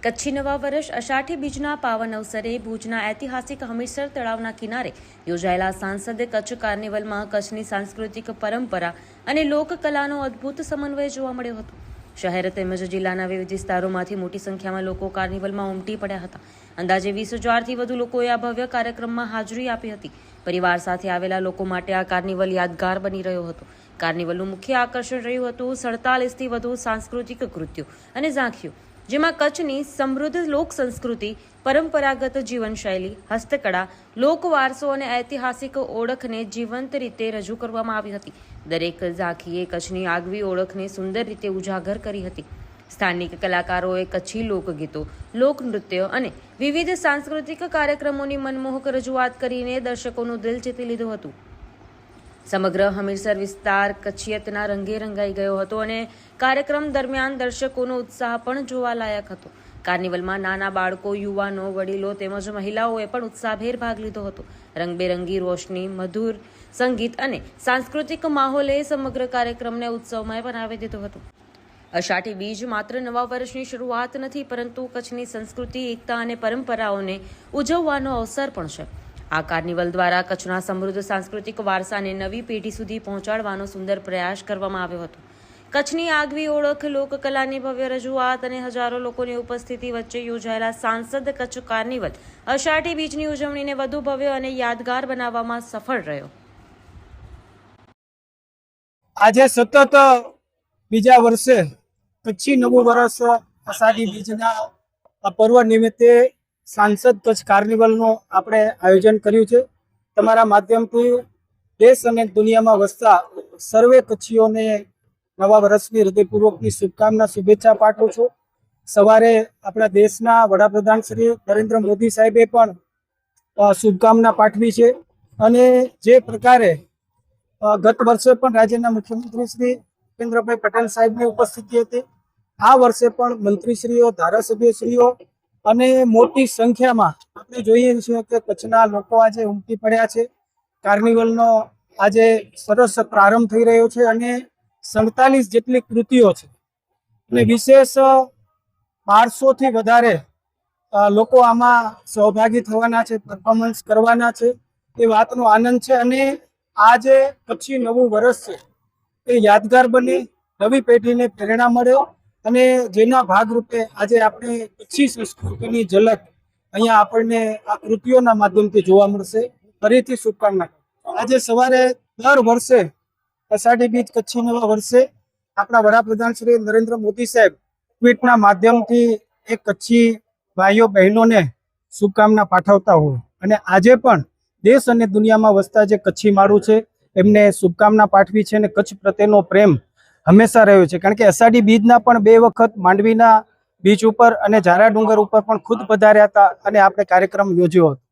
કચ્છી નવા વર્ષ અષાઢી બીજના પાવન અવસરે ભુજના ઐતિહાસિક હમીરસર તળાવના કિનારે યોજાયેલા સાંસદ કચ્છ કાર્નિવલમાં કચ્છની સાંસ્કૃતિક પરંપરા અને લોકકલાનો અદ્ભુત સમન્વય જોવા મળ્યો હતો। શહેર તેમજ જિલ્લાના વિવિધ વિસ્તારોમાંથી મોટી સંખ્યામાં લોકો કાર્નિવલમાં ઉમટી પડ્યા હતા। અંદાજે 20,000થી વધુ લોકોએ આ ભવ્ય કાર્યક્રમમાં હાજરી આપી હતી। પરિવાર સાથે આવેલા લોકો માટે આ કાર્નિવલ યાદગાર બની રહ્યો હતો। કાર્નિવલનું મુખ્ય આકર્ષણ રહ્યું હતું 47થી વધુ સાંસ્કૃતિક કૃત્યો અને ઝાંખીઓ, જેમાં કચ્છની સમૃદ્ધ લોક સંસ્કૃતિ, પરંપરાગત જીવનશૈલી, હસ્તકળા, લોકવારસો અને ઐતિહાસિક ઓળખને જીવંત રીતે રજૂ કરવામાં આવી હતી। દરેક ઝાંખીએ કચ્છની આગવી ઓળખને સુંદર રીતે ઉજાગર કરી હતી। સ્થાનિક કલાકારોએ કચ્છી લોકગીતો, લોકનૃત્ય અને વિવિધ સાંસ્કૃતિક કાર્યક્રમોની મનમોહક રજૂઆત કરીને દર્શકોનું દિલ જીતી લીધું હતું। સમગ્ર હમીરસર વિસ્તાર કચ્છિયતના રંગે રંગાઈ ગયો હતો અને કાર્યક્રમ દરમિયાન દર્શકોનો ઉત્સાહ પણ જોવાલાયક હતો। કાર્નિવલમાં નાના બાળકો, યુવાનો, વડીલો તેમજ મહિલાઓએ પણ ઉત્સાહભેર ભાગ લીધો હતો। રંગબેરંગી રોશની, મધુર સંગીત અને સાંસ્કૃતિક માહોલે સમગ્ર કાર્યક્રમને ઉત્સવમય બનાવી દીધો હતો। અષાઢી બીજ માત્ર નવા વર્ષની શરૂઆત નથી, પરંતુ કચ્છની સંસ્કૃતિ, એકતા અને પરંપરાઓને ઉજવવાનો અવસર પણ છે। આ કાર્નિવલ દ્વારા કચ્છના સમૃદ્ધ સાંસ્કૃતિક વારસાને નવી પેઢી સુધી પહોંચાડવાનો સુંદર પ્રયાસ કરવામાં આવ્યો હતો। કચ્છની આગવી ઓળખ, લોકકલાની ભવ્ય રજૂઆત અને હજારો લોકોની ઉપસ્થિતિ વચ્ચે યોજાયેલા સાંસદ કચ્છ કાર્નિવલ અષાઢી બીજની ઉજવણીને વધુ ભવ્ય અને યાદગાર બનાવવામાં સફળ રહ્યો। આજે સતત બીજા વર્ષે કચ્છી નવું વર્ષ અષાઢી બીજના પર્વ નિમિત્તે સાંસદ કચ્છ કાર્નિવલનું આપણે આયોજન કર્યું છે। તમારા માધ્યમથી દેશ અને દુનિયામાં વસતા સર્વે કચ્છીઓને નવા વર્ષની હૃદયપૂર્વકની શુભકામના, શુભેચ્છા પાઠવું છું। સવારે આપણા દેશના વડાપ્રધાન શ્રી નરેન્દ્ર મોદી સાહેબે પણ શુભકામના પાઠવી છે અને જે પ્રકારે ગત વર્ષે પણ રાજ્યના મુખ્યમંત્રી શ્રી ભૂપેન્દ્રભાઈ પટેલ સાહેબની ઉપસ્થિતિ હતી, આ વર્ષે પણ મંત્રીશ્રીઓ, ધારાસભ્યશ્રીઓ અને મોટી સંખ્યામાં આપણે જોઈએ છીએ કે કચ્છના લોકો આજે ઉમટી પડ્યા છે। કાર્નિવલનો આજે સરસ પ્રારંભ થઈ રહ્યો છે અને 47 જેટલી કૃતિઓ છે અને વિશેષ 1200થી વધારે લોકો આમાં સહભાગી થવાના છે, પરફોર્મન્સ કરવાના છે। એ વાતનો આનંદ છે અને આ જે કચ્છી નવું વર્ષ છે એ યાદગાર બની નવી પેઢીને પ્રેરણા મળે અને જેના ભાગરૂપે આજે આપણે કચ્છી સંસ્કૃતિની ઝલક અહીંયા આપણને આ કૃતિઓના માધ્યમથી જોવા મળશે। ફરીથી શુભકામના। આજે સવારે દર વર્ષે અષાઢી બીજ કચ્છી નવા વર્ષે આપણા વડાપ્રધાન શ્રી નરેન્દ્ર મોદી સાહેબ ટ્વીટના માધ્યમથી એ કચ્છી ભાઈઓ બહેનોને શુભકામના પાઠવતા હોય અને આજે પણ દેશ અને દુનિયામાં વસતા જે કચ્છી માળું છે એમને શુભકામના પાઠવી છે અને કચ્છ પ્રત્યેનો પ્રેમ હંમેશા રહ્યો છે। કારણ કે અષાઢી બીજના પણ 2 વખત માંડવીના બીચ ઉપર અને ઝારા ડુંગર ઉપર પણ ખુદ પધાર્યા હતા અને આપણે કાર્યક્રમ યોજ્યો હતો।